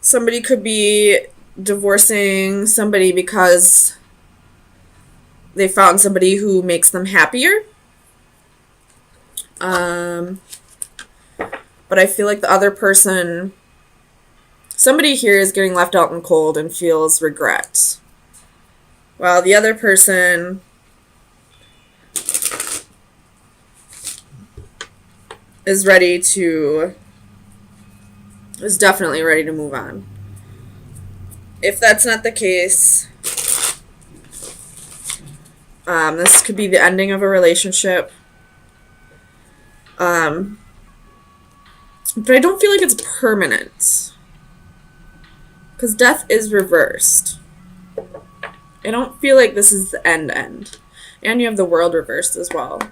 Somebody could be divorcing somebody because they found somebody who makes them happier. But I feel like the other person, somebody here is getting left out in the cold and feels regret. While the other person is definitely ready to move on. If that's not the case, this could be the ending of a relationship. But I don't feel like it's permanent. Because death is reversed. I don't feel like this is the end. And you have the world reversed as well.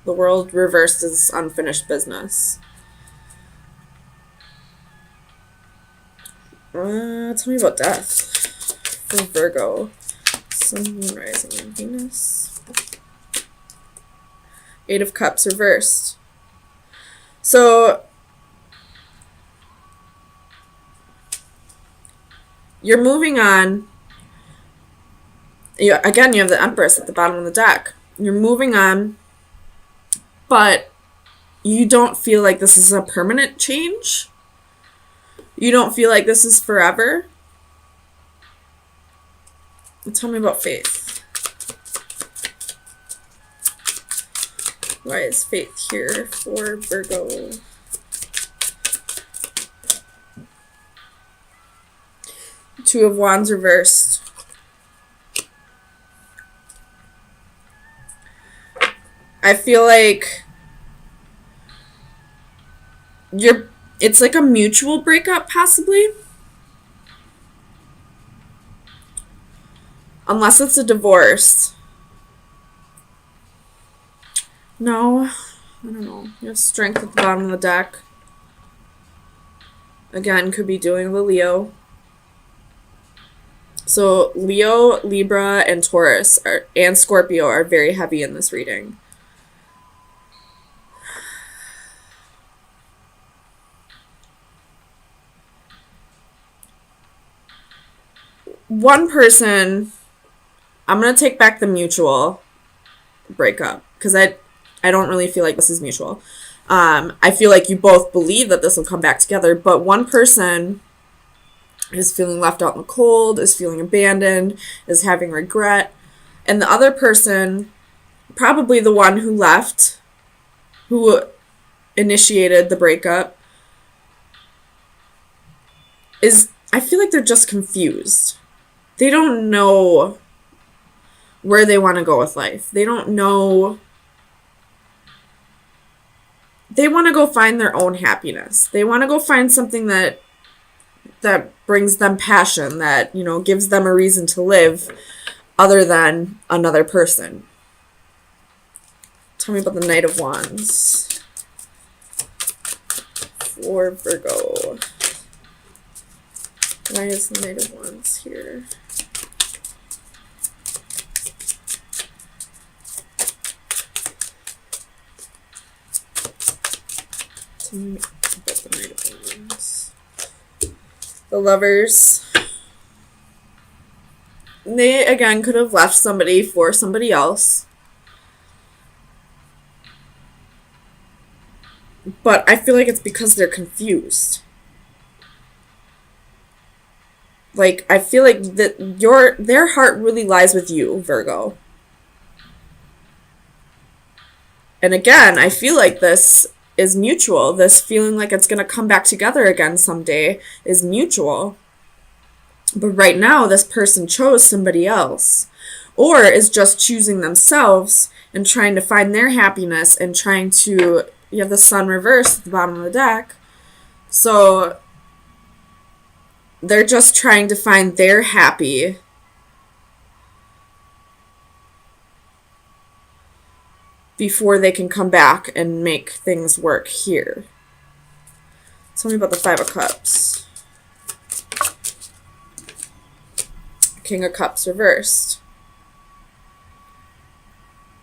The world reversed is unfinished business. Tell me about death for Virgo. Sun, Moon, Rising, and Venus. Eight of Cups reversed. So you're moving on. Again, you have the Empress at the bottom of the deck. You're moving on, but you don't feel like this is a permanent change. You don't feel like this is forever. Tell me about faith. Why is faith here for Virgo? Two of Wands reversed. I feel like it's like a mutual breakup, possibly. Unless it's a divorce. No, I don't know. You have Strength at the bottom of the deck. Again, could be doing the Leo. So Leo, Libra, and Taurus and Scorpio are very heavy in this reading. One person, I'm going to take back the mutual breakup because I don't really feel like this is mutual. I feel like you both believe that this will come back together, but one person is feeling left out in the cold, is feeling abandoned, is having regret, and the other person, probably the one who left, who initiated the breakup, I feel like they're just confused. They don't know where they want to go with life. They don't know. They want to go find their own happiness. They want to go find something that brings them passion, that, gives them a reason to live other than another person. Tell me about the Knight of Wands for Virgo. Why is the Knight of Wands here? Tell me about the Knight of Wands. The Lovers. They, again, could have left somebody for somebody else. But I feel like it's because they're confused. Like, I feel like their heart really lies with you, Virgo. And again, I feel like this is mutual. This feeling like it's going to come back together again someday is mutual. But right now, this person chose somebody else. Or is just choosing themselves and trying to find their happiness and trying to... You have the Sun reversed at the bottom of the deck. So they're just trying to find their happy. Before they can come back and make things work here. Tell me about the Five of Cups. King of Cups reversed.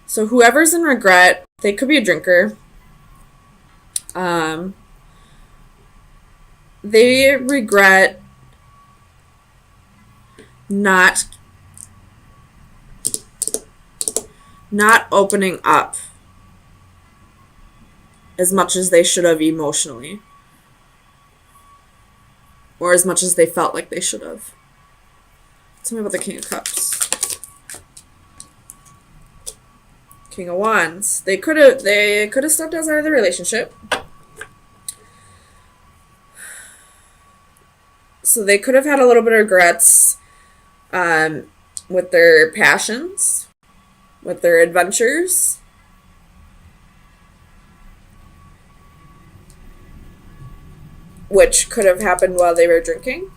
So whoever's in regret, they could be a drinker. They regret not opening up as much as they should have emotionally, or as much as they felt like they should have. Tell me about the King of Cups. King of Wands. They could have stepped outside of the relationship. So they could have had a little bit of regrets with their passions, with their adventures. Which could have happened while they were drinking.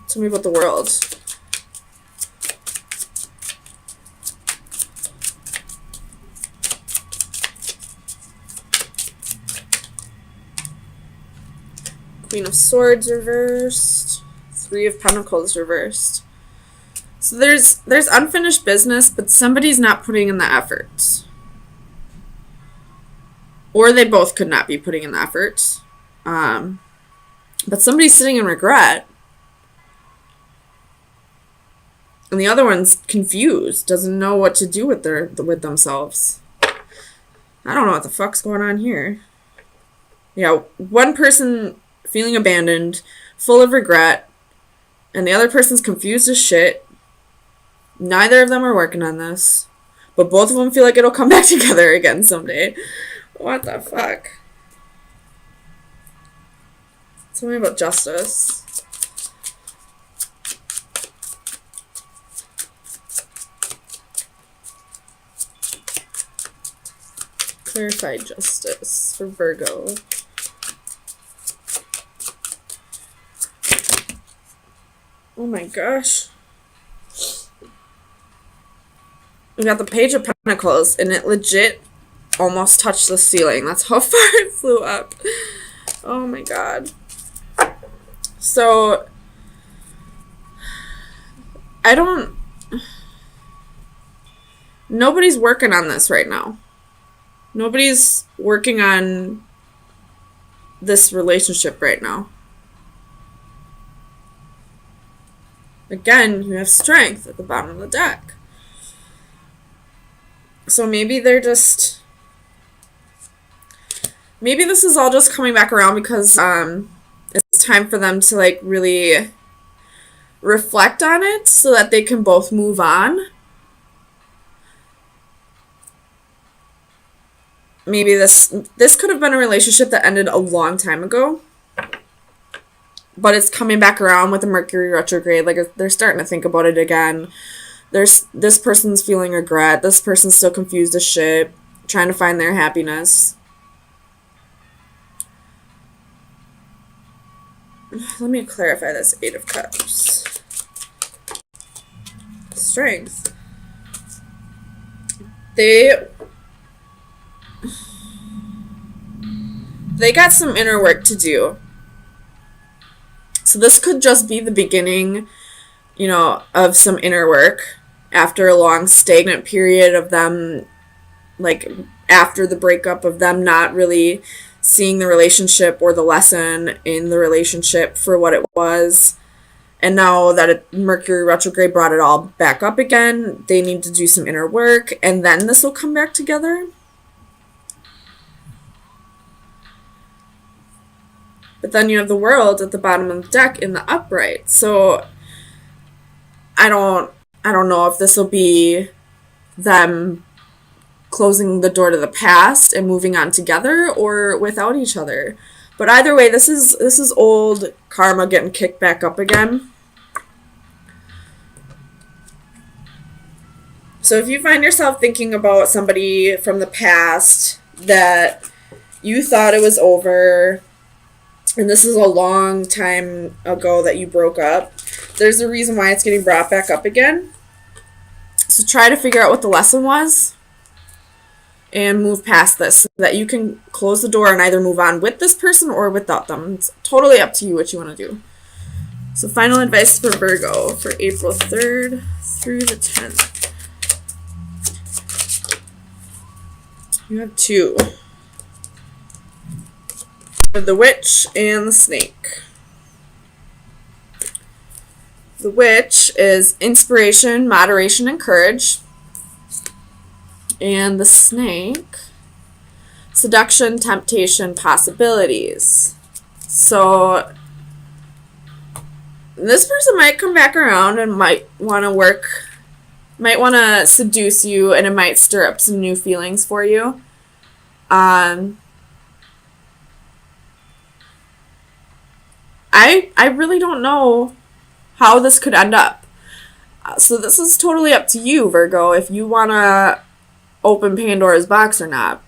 Tell me about the World. Queen of Swords reversed. Three of Pentacles reversed. So there's unfinished business, but somebody's not putting in the effort. Or they both could not be putting in the effort. But somebody's sitting in regret. And the other one's confused, doesn't know what to do with themselves. I don't know what the fuck's going on here. Yeah, one person feeling abandoned, full of regret, and the other person's confused as shit. Neither of them are working on this, but both of them feel like it'll come back together again someday. What the fuck? Tell me about Justice. Clarify Justice for Virgo. Oh my gosh. We got the Page of Pentacles, and it legit almost touched the ceiling. That's how far it flew up. Oh my god. So, nobody's working on this right now. Nobody's working on this relationship right now. Again, you have Strength at the bottom of the deck. So maybe they're just... Maybe this is all just coming back around because it's time for them to, like, really reflect on it so that they can both move on. Maybe this could have been a relationship that ended a long time ago. But it's coming back around with the Mercury retrograde. Like, they're starting to think about it again. This person's feeling regret. This person's still confused as shit. Trying to find their happiness. Let me clarify this. 8 of Cups. Strength. They got some inner work to do. So this could just be the beginning, you know, of some inner work after a long stagnant period of them, like, after the breakup, of them not really seeing the relationship or the lesson in the relationship for what it was. And now that Mercury retrograde brought it all back up again, they need to do some inner work, and then this will come back together. But then you have the World at the bottom of the deck in the upright. So I don't know if this will be them closing the door to the past and moving on together or without each other. But either way, this is old karma getting kicked back up again. So if you find yourself thinking about somebody from the past that you thought it was over, and this is a long time ago that you broke up, there's a reason why it's getting brought back up again. So try to figure out what the lesson was and move past this so that you can close the door and either move on with this person or without them. It's totally up to you what you want to do. So final advice for Virgo for April 3rd through the 10th. You have 2. The witch and the snake. The witch is inspiration, moderation, and courage. And the snake, seduction, temptation, possibilities. So this person might come back around and might want to seduce you, and it might stir up some new feelings for you. I really don't know how this could end up. So this is totally up to you, Virgo, if you want to open Pandora's box or not.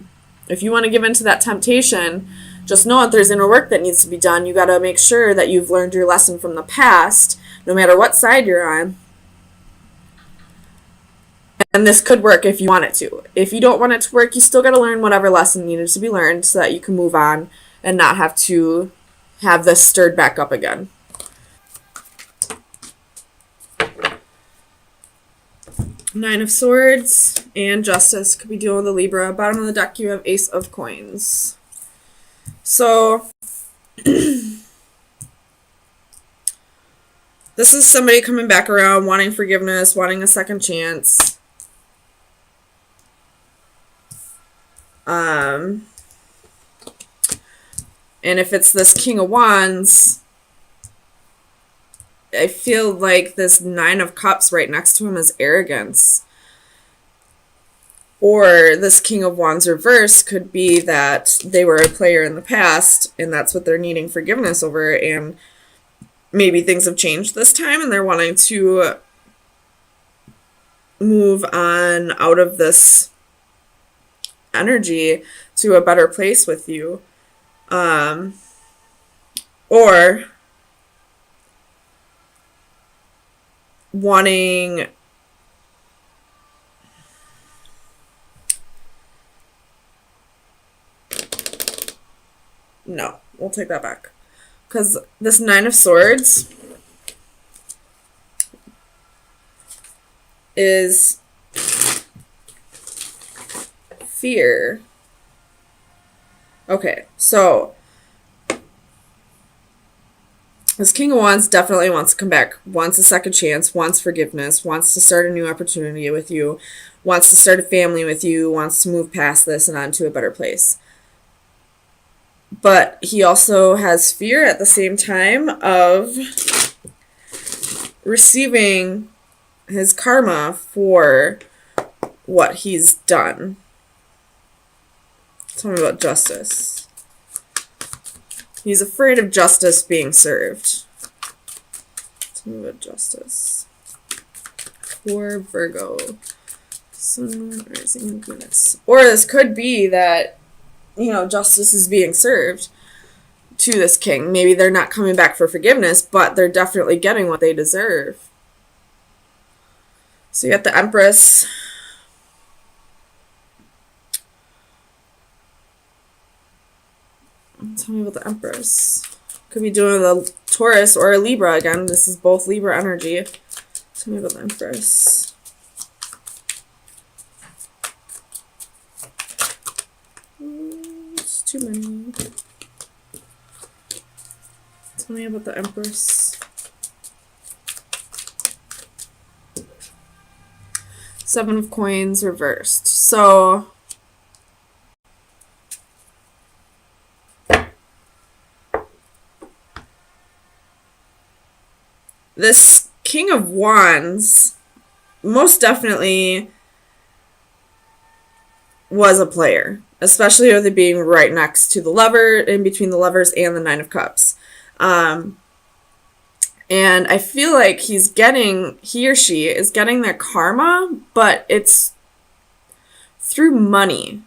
If you want to give into that temptation, just know that there's inner work that needs to be done. You got to make sure that you've learned your lesson from the past, no matter what side you're on. And this could work if you want it to. If you don't want it to work, you still got to learn whatever lesson needed to be learned so that you can move on and not have to have this stirred back up again. Nine of Swords and Justice. Could be dealing with a Libra. Bottom of the deck, you have Ace of Coins. So this is somebody coming back around, wanting forgiveness, wanting a second chance. And if it's this King of Wands, I feel like this Nine of Cups right next to him is arrogance. Or this King of Wands reverse could be that they were a player in the past and that's what they're needing forgiveness over, and maybe things have changed this time and they're wanting to move on out of this energy to a better place with you. Or wanting no, we'll take that back, because this Nine of Swords is fear. Okay, so this King of Wands definitely wants to come back, wants a second chance, wants forgiveness, wants to start a new opportunity with you, wants to start a family with you, wants to move past this and on to a better place. But he also has fear at the same time of receiving his karma for what he's done. Tell me about Justice. He's afraid of justice being served. Tell me about Justice. For Virgo. Sun, rising, Venus. Or this could be that, you know, justice is being served to this king. Maybe they're not coming back for forgiveness, but they're definitely getting what they deserve. So you got the Empress. Tell me about the Empress. Could be doing the Taurus or a Libra again. This is both Libra energy. Tell me about the Empress. It's too many. Tell me about the Empress. Seven of Coins reversed. So this King of Wands most definitely was a player, especially with it being right next to the Lover, in between the Lovers and the Nine of Cups. And I feel like he or she is getting their karma, but it's through money.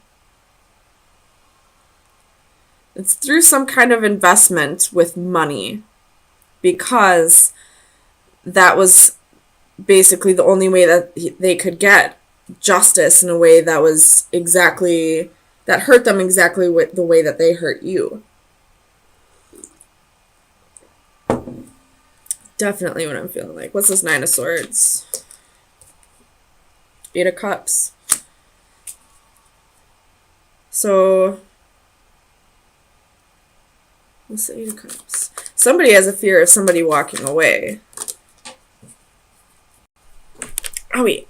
It's through some kind of investment with money, because that was basically the only way that they could get justice in a way that was exactly, that hurt them exactly with the way that they hurt you. Definitely what I'm feeling like. What's this Nine of Swords? Eight of Cups. So What's the Eight of Cups? Somebody has a fear of somebody walking away. Oh, wait.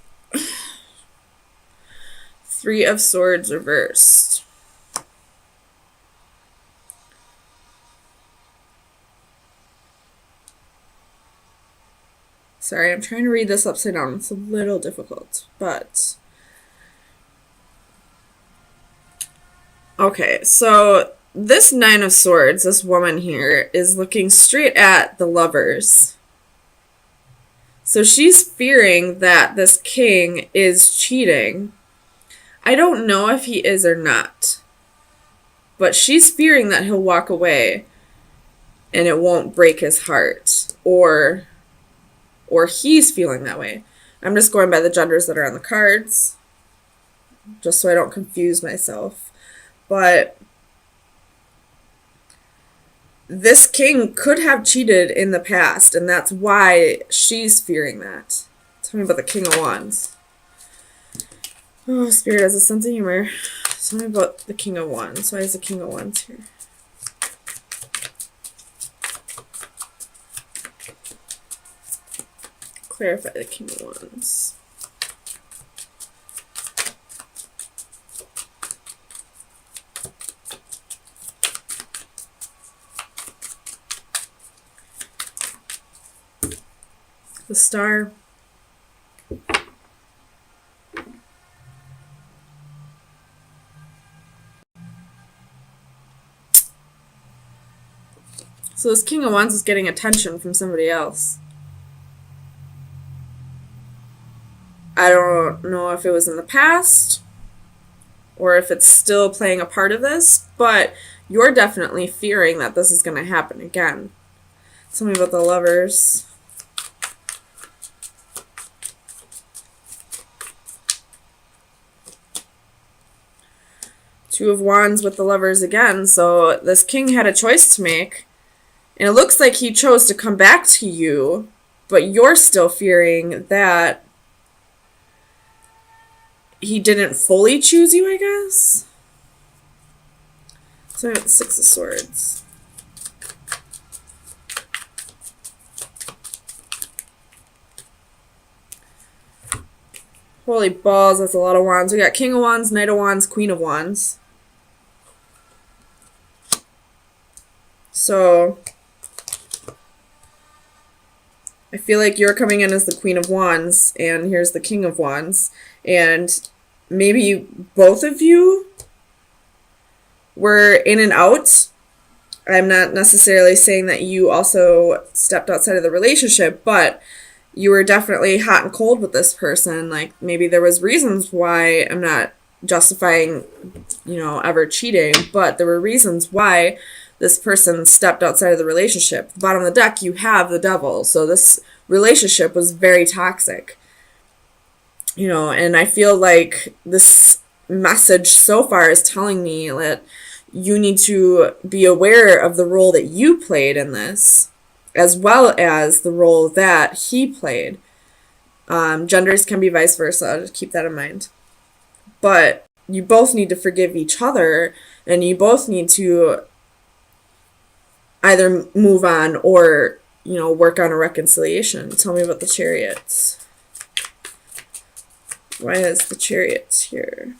Three of Swords reversed. Sorry, I'm trying to read this upside down. It's a little difficult, but... Okay, so this Nine of Swords, this woman here, is looking straight at the Lovers. So she's fearing that this king is cheating. I don't know if he is or not, but she's fearing that he'll walk away and it won't break his heart, or he's feeling that way. I'm just going by the genders that are on the cards, just so I don't confuse myself. But this king could have cheated in the past, and that's why she's fearing that. Tell me about the King of Wands. Oh, Spirit has a sense of humor. Tell me about the King of Wands. Why is the King of Wands here? Clarify the King of Wands. The Star. So this King of Wands is getting attention from somebody else. I don't know if it was in the past or if it's still playing a part of this, but you're definitely fearing that this is going to happen again. Tell me about the Lovers. Two of Wands with the Lovers again. So this king had a choice to make. And it looks like he chose to come back to you, but you're still fearing that he didn't fully choose you, I guess? So I got the Six of Swords. Holy balls, that's a lot of wands. We got King of Wands, Knight of Wands, Queen of Wands. So I feel like you're coming in as the Queen of Wands, and here's the King of Wands. And maybe both of you were in and out. I'm not necessarily saying that you also stepped outside of the relationship, but you were definitely hot and cold with this person. Like, maybe there was reasons why. I'm not justifying, ever cheating, but there were reasons why this person stepped outside of the relationship. At the bottom of the deck, you have the Devil. So this relationship was very toxic. And I feel like this message so far is telling me that you need to be aware of the role that you played in this, as well as the role that he played. Genders can be vice versa. Just keep that in mind. But you both need to forgive each other, and you both need to either move on or, work on a reconciliation. Tell me about the Chariots. Why is the Chariots here?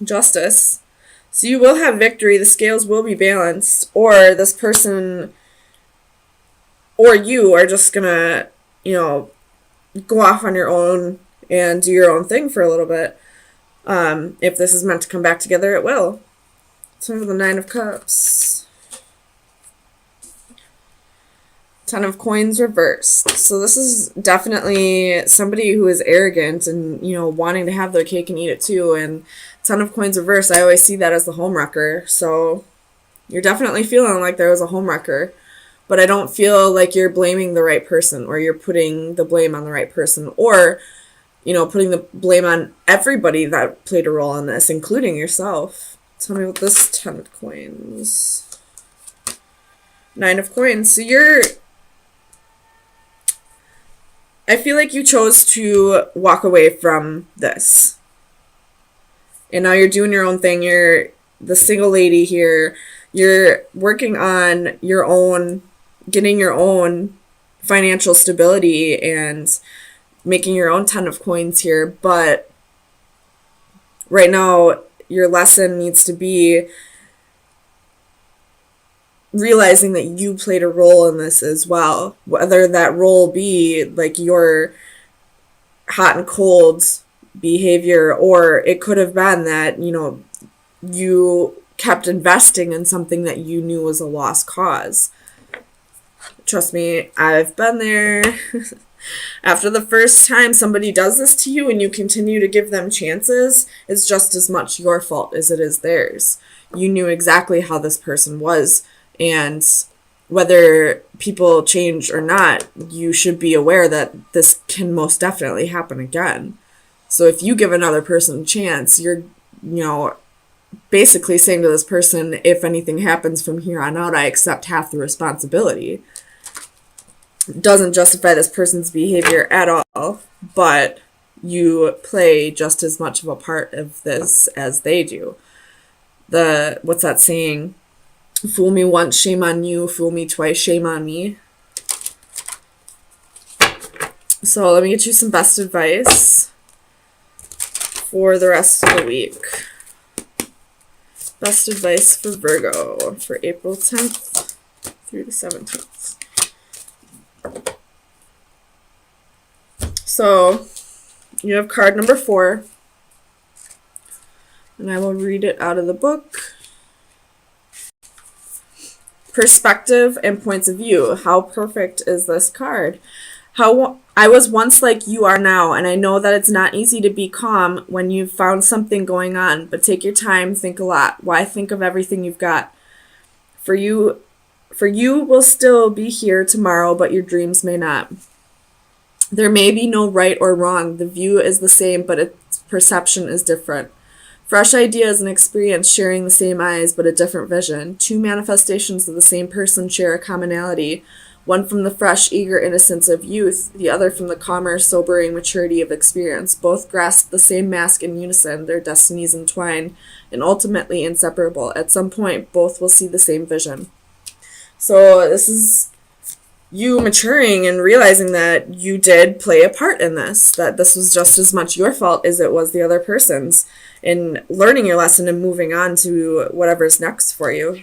Justice. So you will have victory. The scales will be balanced, or this person or you are just gonna, go off on your own and do your own thing for a little bit. If this is meant to come back together, it will. So the Nine of Cups. Ten of Coins reversed. So this is definitely somebody who is arrogant and, wanting to have their cake and eat it too. And Ten of Coins reversed, I always see that as the homewrecker. So you're definitely feeling like there was a homewrecker. But I don't feel like you're blaming the right person, or you're putting the blame on the right person, or, putting the blame on everybody that played a role in this, including yourself. Tell me what this Ten of Coins. Nine of Coins. So I feel like you chose to walk away from this. And now you're doing your own thing. You're the single lady here. You're working on your own, getting your own financial stability and making your own ton of coins here. But right now, your lesson needs to be realizing that you played a role in this as well. Whether that role be like your hot and cold behavior, or it could have been that, you kept investing in something that you knew was a lost cause. Trust me, I've been there. After the first time somebody does this to you and you continue to give them chances, it's just as much your fault as it is theirs. You knew exactly how this person was, and whether people change or not, you should be aware that this can most definitely happen again. So if you give another person a chance, you're, basically saying to this person, if anything happens from here on out, I accept half the responsibility. Doesn't justify this person's behavior at all, but you play just as much of a part of this as they do. What's that saying? Fool me once, shame on you. Fool me twice, shame on me. So let me get you some best advice for the rest of the week. Best advice for Virgo for April 10th through the 17th. So you have card number 4, and I will read it out of the book. Perspective and points of view. How perfect is this card? How I was once like you are now, and I know that it's not easy to be calm when you've found something going on, but take your time, think a lot. Why think of everything you've got? For you will still be here tomorrow, but your dreams may not. There may be no right or wrong. The view is the same, but its perception is different. Fresh ideas and experience sharing the same eyes, but a different vision. 2 manifestations of the same person share a commonality. One from the fresh, eager innocence of youth, the other from the calmer, sobering maturity of experience. Both grasp the same mask in unison, their destinies entwined, and ultimately inseparable. At some point, both will see the same vision. So this is you maturing and realizing that you did play a part in this, that this was just as much your fault as it was the other person's, and learning your lesson and moving on to whatever's next for you.